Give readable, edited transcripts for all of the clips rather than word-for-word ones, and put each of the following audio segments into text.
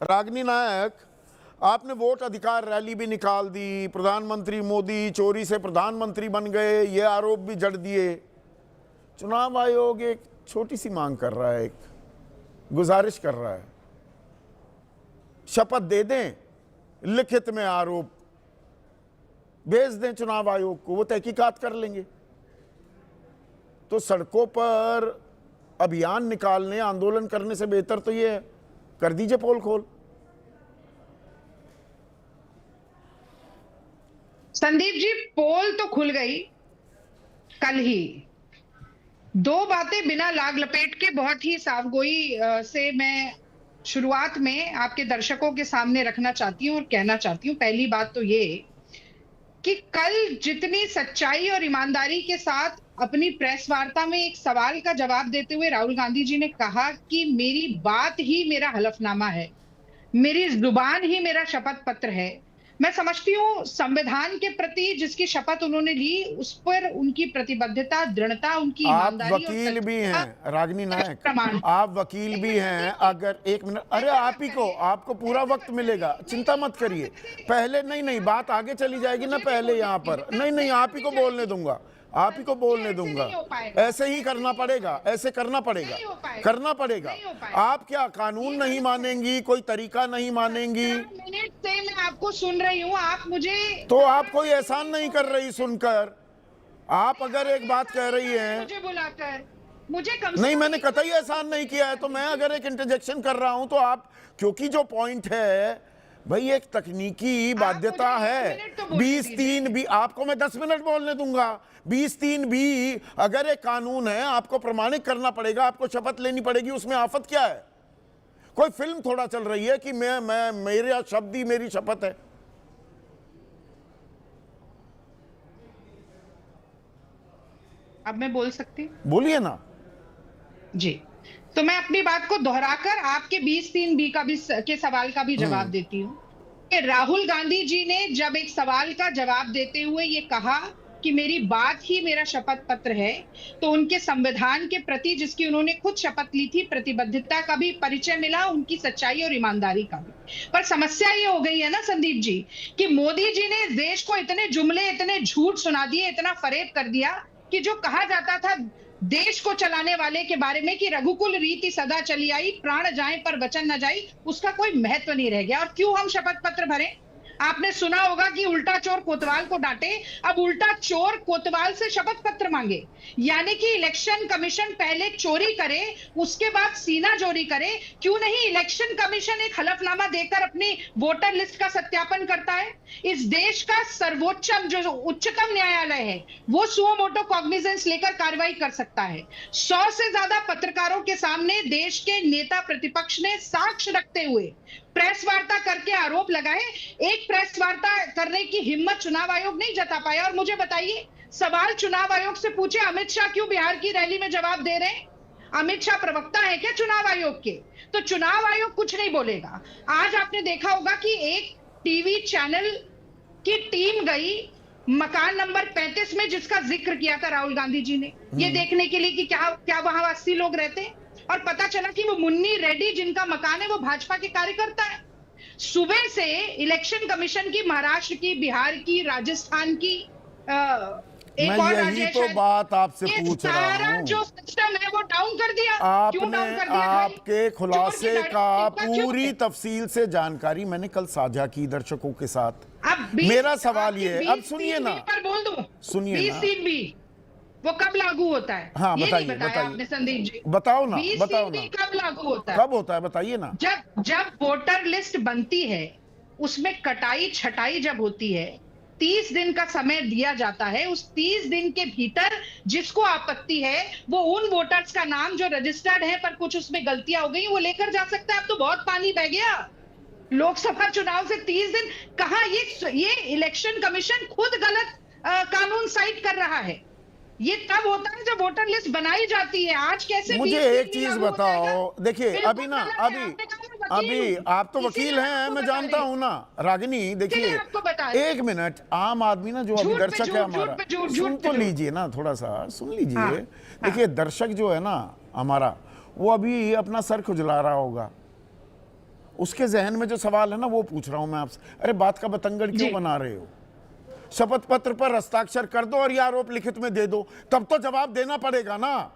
रागिनी नायक, आपने वोट अधिकार रैली भी निकाल दी, प्रधानमंत्री मोदी चोरी से प्रधानमंत्री बन गए, ये आरोप भी जड़ दिए। चुनाव आयोग एक छोटी सी मांग कर रहा है, एक गुजारिश कर रहा है, शपथ दे दें, लिखित में आरोप भेज दें चुनाव आयोग को, वो तहकीकात कर लेंगे। तो सड़कों पर अभियान निकालने, आंदोलन करने से बेहतर तो ये है, कर दीजिए पोल खोल। संदीप जी, पोल तो खुल गई कल ही। दो बातें बिना लाग लपेट के बहुत ही साफगोई से मैं शुरुआत में आपके दर्शकों के सामने रखना चाहती हूँ और कहना चाहती हूँ। पहली बात तो ये कि कल जितनी सच्चाई और ईमानदारी के साथ अपनी प्रेस वार्ता में एक सवाल का जवाब देते हुए राहुल गांधी जी ने कहा कि मेरी बात ही मेरा हलफनामा है, मेरी जुबान ही मेरा शपथ पत्र है। मैं समझती हूँ संविधान के प्रति जिसकी शपथ उन्होंने ली उस पर उनकी प्रतिबद्धता, दृढ़ता, उनकी आप ईमानदारी वकील भी हैं रागिनी नायक, आप वकील भी हैं। अगर एक मिनट, अरे आप ही को, आपको पूरा वक्त मिलेगा, चिंता मत करिए। पहले नहीं, बात आगे चली जाएगी ना, पहले यहाँ पर नहीं, आप ही को बोलने दूंगा, आप ही को बोलने दूंगा। ऐसे ही करना पड़ेगा, ऐसे करना पड़ेगा। आप क्या कानून नहीं मानेंगी, कोई तरीका नहीं मानेंगी? मिनट से मैं आपको सुन रही हूँ, आप मुझे तो आप कोई एहसान नहीं कर रही सुनकर। आप अगर एक बात कह रही हैं, मुझे बुलाकर, मुझे कम नहीं, मैंने कतई एहसान नहीं किया है। तो मैं अगर एक इंटरजेक्शन कर रहा हूं तो आप, क्योंकि जो पॉइंट है भाई, एक तकनीकी बाध्यता है। 20(3) भी आपको मैं 10 मिनट बोलने दूंगा। 20(3) भी अगर एक कानून है, आपको प्रमाणित करना पड़ेगा, आपको शपथ लेनी पड़ेगी, उसमें आफत क्या है? कोई फिल्म थोड़ा चल रही है कि मैं मेरा शब्द ही मेरी शपथ है। अब मैं बोल सकती? बोलिए ना जी, तो मैं अपनी बात को दोहराकर आपके 20(3) का भी के सवाल का भी जवाब देती हूँ कि राहुल गांधी जी ने जब एक सवाल का जवाब देते हुए ये कहा कि मेरी बात ही मेरा शपथ पत्र है, तो उनके संविधान के प्रति जिसकी उन्होंने खुद शपथ ली थी, प्रतिबद्धता का भी परिचय मिला, उनकी सच्चाई और ईमानदारी का भी। पर समस्या ये हो गई है ना संदीप जी कि मोदी जी ने इस देश को इतने जुमले, इतने झूठ सुना दिए, इतना फरेब कर दिया कि जो कहा जाता था देश को चलाने वाले के बारे में कि रघुकुल रीति सदा चली आई, प्राण जाए पर वचन न जाई, उसका कोई महत्व नहीं रह गया। और क्यों हम शपथ पत्र भरें? आपने सुना होगा कि उल्टा चोर कोतवाल को डांटे, अब उल्टा चोर कोतवाल से शपथ पत्र मांगे। यानी कि इलेक्शन कमीशन पहले चोरी करे, उसके बाद सीना चोरी करे। क्यों नहीं इलेक्शन कमीशन एक हलफनामा देकर अपनी वोटर लिस्ट का सत्यापन करता है? इस देश का सर्वोच्च जो उच्चतम न्यायालय है वो सुओ मोटो कॉग्निजेंस लेकर कार्रवाई कर सकता है। 100 से ज्यादा पत्रकारों के सामने देश के नेता प्रतिपक्ष ने साक्ष्य रखते हुए प्रेस वार्ता करके आरोप लगाए। एक प्रेस वार्ता करने की हिम्मत चुनाव आयोग नहीं जता पाया। और मुझे बताइए, सवाल चुनाव आयोग से पूछे, अमित शाह क्यों बिहार की रैली में जवाब दे रहे हैं? अमित शाह प्रवक्ता है क्या चुनाव आयोग के? तो चुनाव आयोग कुछ नहीं बोलेगा। आज आपने देखा होगा कि एक टीवी चैनल की टीम गई मकान नंबर 35 में, जिसका जिक्र किया था राहुल गांधी जी ने, ये देखने के लिए कि क्या वहां 80 लोग रहते हैं। और पता चला कि वो मुन्नी रेड्डी जिनका मकान है वो भाजपा के कार्यकर्ता है। सुबह से इलेक्शन कमीशन की, महाराष्ट्र की, बिहार की, राजस्थान की, एक और यही तो बात आपसे पूछ रहा हूं। जो सिस्टम है वो डाउन कर दिया। क्यों डाउन कर दिया? आपके खुलासे का पूरी तफसील से जानकारी मैंने कल साझा की दर्शकों के साथ। मेरा सवाल ये है, अब सुनिए ना, बोल दूं, सुनिए ना, 20(3) वो कब लागू होता है? हाँ, ये बताइए, नहीं बताया आपने संदीप जी। बताओ ना, कब लागू होता है? कब होता है बताइए ना। जब वोटर लिस्ट बनती है, उसमें कटाई छटाई जब होती है, 30 दिन का समय दिया जाता है। उस 30 दिन के भीतर जिसको आपत्ति है वो उन वोटर्स का नाम जो रजिस्टर्ड है पर कुछ उसमें गलतियां हो गई वो लेकर जा सकता है। अब तो बहुत पानी बह गया। लोकसभा चुनाव से 30 दिन कहां? ये इलेक्शन कमीशन खुद गलत कानून साइट कर रहा है। ये तब होता है जब वोटर लिस्ट बनाई जाती है। आज कैसे? मुझे एक चीज बताओ, देखिए अभी ना, अभी आप तो वकील हैं, मैं जानता हूं ना रागिनी। देखिए एक मिनट, आम आदमी ना जो अभी दर्शक है हमारा, सुन तो लीजिए ना, थोड़ा सा सुन लीजिए। देखिए दर्शक जो है ना हमारा, वो अभी अपना सर खुजला रहा होगा उसके जहन में जो सवाल है ना वो पूछ रहा हूं मैं आपसे। अरे बात का बतंगड़ क्यों बना रहे हो? शपथ पत्र पर हस्ताक्षर कर दो और ये आरोप लिखित में दे दो, तब तो जवाब देना पड़ेगा ना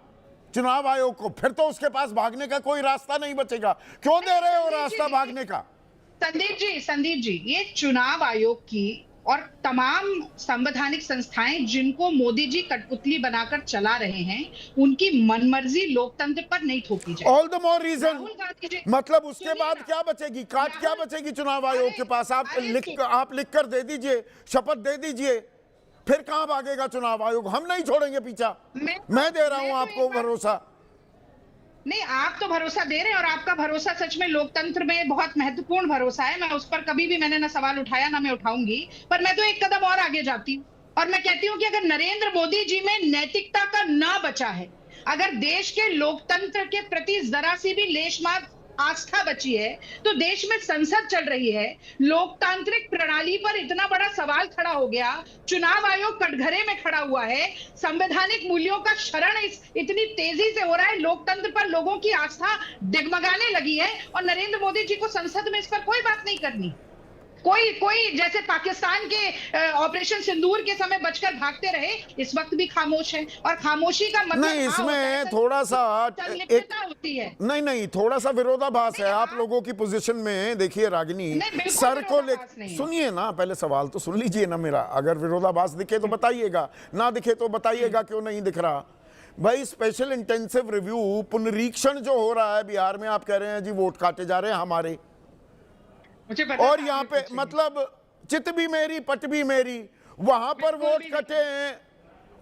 चुनाव आयोग को। फिर तो उसके पास भागने का कोई रास्ता नहीं बचेगा। क्यों दे रहे हो रास्ता भागने का? संदीप जी, ये चुनाव आयोग की और तमाम संवैधानिक संस्थाएं जिनको मोदी जी कठपुतली बनाकर चला रहे हैं, उनकी मनमर्जी लोकतंत्र पर नहीं थोपी जाए। All the more reason. मतलब उसके बाद क्या बचेगी? काट क्या बचेगी चुनाव आयोग के पास? आप लिख कर दे दीजिए, शपथ दे दीजिए, फिर कहां भागेगा चुनाव आयोग? हम नहीं छोड़ेंगे पीछा। मैं दे रहा हूं आपको भरोसा। नहीं, आप तो भरोसा दे रहे हैं और आपका भरोसा सच में लोकतंत्र में बहुत महत्वपूर्ण भरोसा है। मैं उस पर कभी भी मैंने ना सवाल उठाया ना मैं उठाऊंगी, पर मैं तो एक कदम और आगे जाती हूँ और मैं कहती हूँ कि अगर नरेंद्र मोदी जी में नैतिकता का ना बचा है, अगर देश के लोकतंत्र के प्रति जरा सी भी लेशमात्र आस्था बची है, तो देश में संसद चल रही है, लोकतांत्रिक प्रणाली पर इतना बड़ा सवाल खड़ा हो गया, चुनाव आयोग कटघरे में खड़ा हुआ है, संवैधानिक मूल्यों का क्षरण इतनी तेजी से हो रहा है, लोकतंत्र पर लोगों की आस्था डगमगाने लगी है और नरेंद्र मोदी जी को संसद में इस पर कोई बात नहीं करनी। कोई जैसे पाकिस्तान के ऑपरेशन सिंदूर के समय बचकर भागते रहे, इस वक्त भी खामोश है और खामोशी का मतलब नहीं, इसमें थोड़ा सा होती है। नहीं, थोड़ा सा विरोधाभास है आप लोगों की पोजीशन में। देखिए रागिनी, सर को ले सुनिए ना, पहले सवाल तो सुन लीजिए ना मेरा। अगर विरोधाभास दिखे तो बताइएगा, ना दिखे तो बताइएगा क्यों नहीं दिख रहा। भाई स्पेशल इंटेंसिव रिव्यू पुनरीक्षण जो हो रहा है बिहार में, आप कह रहे हैं जी वोट काटे जा रहे हैं हमारे, और यहाँ पे मतलब चित भी मेरी पट भी मेरी, वहां पर वोट कटे हैं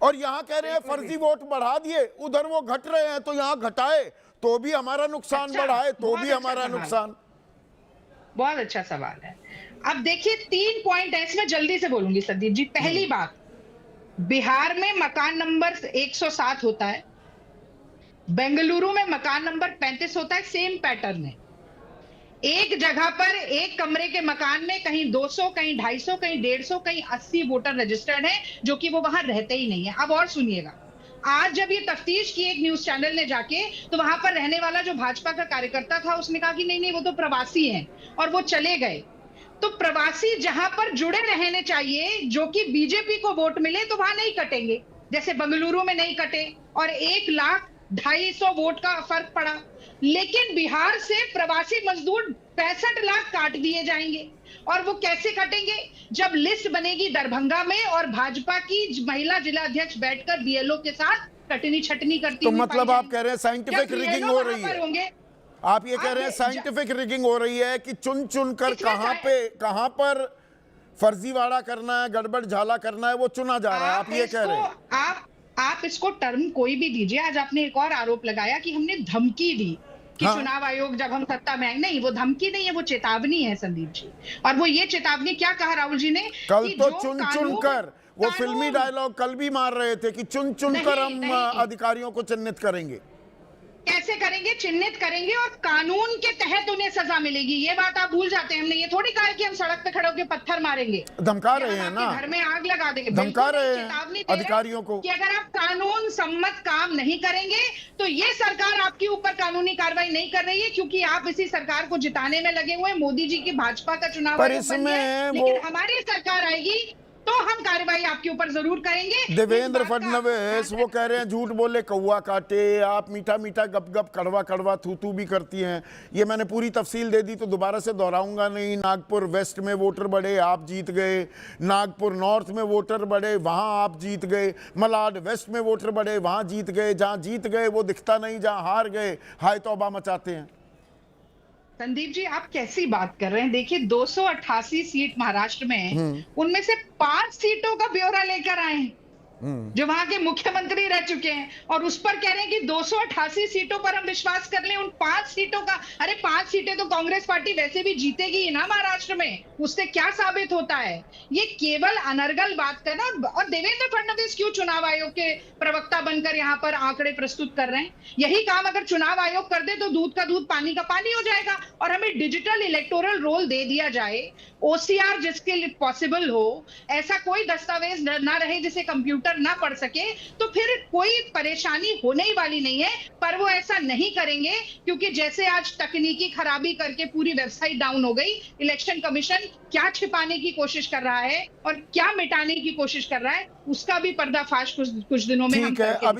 और यहाँ कह रहे हैं फर्जी वोट बढ़ा दिए, उधर वो घट रहे हैं तो यहाँ घटाए तो भी हमारा नुकसान, बढ़ाए तो भी हमारा नुकसान। बहुत अच्छा सवाल है। अब देखिए 3 पॉइंट है इसमें, जल्दी से बोलूंगी संदीप जी। पहली बात, बिहार में मकान नंबर 107 होता है, बेंगलुरु में मकान नंबर 35 होता है, सेम पैटर्न है। एक जगह पर एक कमरे के मकान में कहीं 200, कहीं 250, कहीं 150, कहीं 80 वोटर रजिस्टर्ड हैं, जो कि वो वहां रहते ही नहीं है। अब और सुनिएगा, आज जब ये तफ्तीश की एक न्यूज चैनल ने जाके, तो वहां पर रहने वाला जो भाजपा का कार्यकर्ता था उसने कहा कि नहीं वो तो प्रवासी हैं और वो चले गए। तो प्रवासी जहां पर जुड़े रहने चाहिए, जो कि बीजेपी को वोट मिले, तो वहां नहीं कटेंगे, जैसे बेंगलुरु में नहीं कटे और 1,250,000 वोट का फर्क पड़ा। लेकिन बिहार से प्रवासी मजदूर 65 लाख काट दिए जाएंगे। और वो कैसे कटेंगे? जब लिस्ट बनेगी दरभंगा में और भाजपा की महिला जिला अध्यक्ष बैठकर बीएलओ के साथ कटनी छटनी करती तो मतलब आप कह रहे हैं साइंटिफिक रिगिंग हो रही है? आप ये कह रहे हैं साइंटिफिक रिगिंग हो रही है कि चुन चुन कर कहां पर फर्जीवाड़ा करना है, गड़बड़ झाला करना है, वो चुना जा रहा है, आप ये कह रहे हैं? आप इसको टर्म कोई भी दीजिए। आज आपने एक और आरोप लगाया कि हमने धमकी दी कि चुनाव आयोग जब हम सत्ता में आएंगे। नहीं, वो धमकी नहीं है, वो चेतावनी है संदीप जी। और वो ये चेतावनी क्या कहा राहुल जी ने? कल तो चुन चुन कर, वो फिल्मी डायलॉग कल भी मार रहे थे कि चुन चुन कर हम अधिकारियों को चिन्हित करेंगे। कैसे करेंगे? चिन्हित करेंगे और कानून के तहत उन्हें सजा मिलेगी। ये बात आप भूल जाते हैं। हमने ये थोड़ी कहा कि हम सड़क पे खड़े होकर पत्थर मारेंगे, धमका रहे हैं ना, घर में आग लगा देंगे, धमका रहे हैं अधिकारियों को कि अगर आप कानून सम्मत काम नहीं करेंगे तो ये सरकार आपके ऊपर कानूनी कार्रवाई नहीं कर रही है, क्योंकि आप इसी सरकार को जिताने में लगे हुए हैं। मोदी जी की भाजपा का चुनाव पर इसमें लेकिन हमारी सरकार आएगी तो हम कार्रवाई आपके ऊपर जरूर करेंगे। देवेंद्र फडणवीस वो कह रहे हैं झूठ बोले कौवा काटे, आप मीठा मीठा गप गप कड़वा कड़वा थू थू भी करती हैं। ये मैंने पूरी तफसील दे दी तो दोबारा से दोहराऊंगा नहीं। नागपुर वेस्ट में वोटर बढ़े, आप जीत गए। नागपुर नॉर्थ में वोटर बढ़े, वहां आप जीत गए। मलाड वेस्ट में वोटर बढ़े, वहां जीत गए। जहां जीत गए वो दिखता नहीं, जहां हार गए हाय तौबा मचाते हैं। संदीप जी, आप कैसी बात कर रहे हैं? देखिए 288 सीट महाराष्ट्र में, उनमें से 5 सीटों का ब्यौरा लेकर आए हैं जो वहां के मुख्यमंत्री रह चुके हैं, और उस पर कह रहे हैं कि 288 सीटों पर हम विश्वास कर लें। उन 5 सीटों का, अरे 5 सीटें तो कांग्रेस पार्टी वैसे भी जीतेगी ही ना महाराष्ट्र में, उससे क्या साबित होता है? ये केवल अनर्गल बात करना। और देवेंद्र फडणवीस क्यों चुनाव आयोग के प्रवक्ता बनकर यहाँ पर आंकड़े प्रस्तुत कर रहे हैं? यही काम अगर चुनाव आयोग कर दे तो दूध का दूध पानी का पानी हो जाएगा और हमें डिजिटल इलेक्टोरल रोल दे दिया जाए, ओसीआर जिसके लिए पॉसिबल हो, ऐसा कोई दस्तावेज ना रहे जिसे कंप्यूटर वोटर ना पढ़ सके तो फिर कोई परेशानी होने ही वाली नहीं है। पर वो ऐसा नहीं करेंगे, क्योंकि जैसे आज तकनीकी खराबी करके पूरी वेबसाइट डाउन हो गई, इलेक्शन कमीशन क्या छिपाने की कोशिश कर रहा है और क्या मिटाने की कोशिश कर रहा है, उसका भी पर्दाफाश कुछ दिनों में हम ठीक है। करके अब